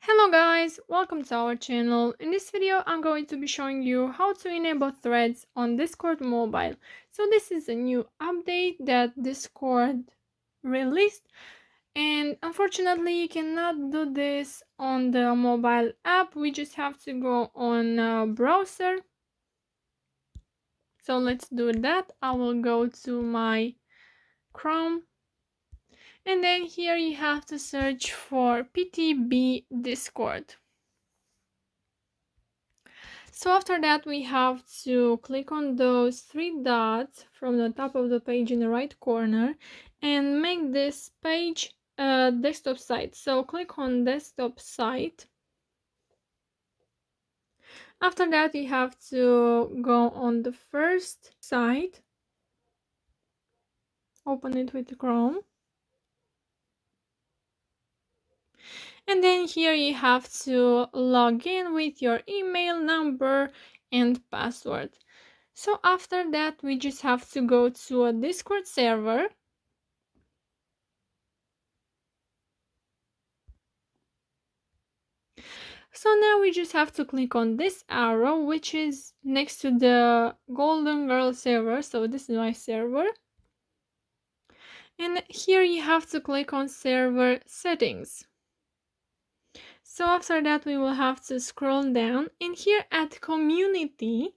Hello guys, welcome to our channel. In this video I'm going to be showing you how to enable threads on Discord mobile. So this is a new update that Discord released, and unfortunately you cannot do this on the mobile app. We just have to go on a browser. So let's do that. I will go to my Chrome, and then here you have to search for PTB Discord. So after that, we have to click on those three dots from the top of the page in the right corner and make this page a desktop site. So click on desktop site. After that, you have to go on the first site, open it with Chrome. And then here you have to log in with your email number and password. So after that, we just have to go to a Discord server. So now we just have to click on this arrow, which is next to the Golden Girl server. So this is my server. And here you have to click on server settings. So after that, we will have to scroll down, and here at community,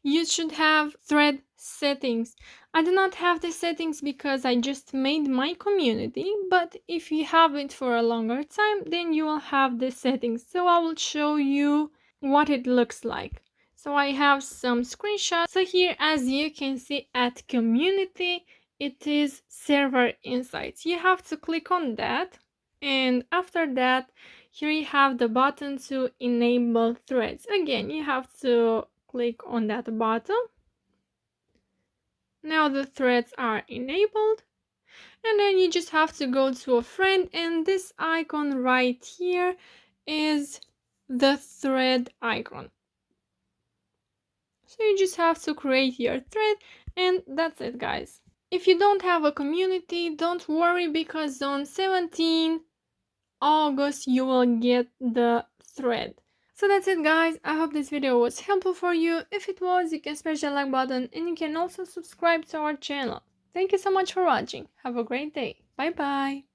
you should have thread settings. I do not have the settings because I just made my community, but if you have it for a longer time, then you will have the settings. So I will show you what it looks like. So I have some screenshots. So here, as you can see at community, it is server insights. You have to click on that, and after that, here you have the button to enable threads. Again, you have to click on that button. Now the threads are enabled, and then you just have to go to a friend, and this icon right here is the thread icon. So you just have to create your thread, and that's it, guys. If you don't have a community, don't worry, because on 17 August you will get the thread. So that's it, guys. I hope this video was helpful for you. If it was, you can smash the like button, and you can also subscribe to our channel. Thank you so much for watching. Have a great day. Bye bye.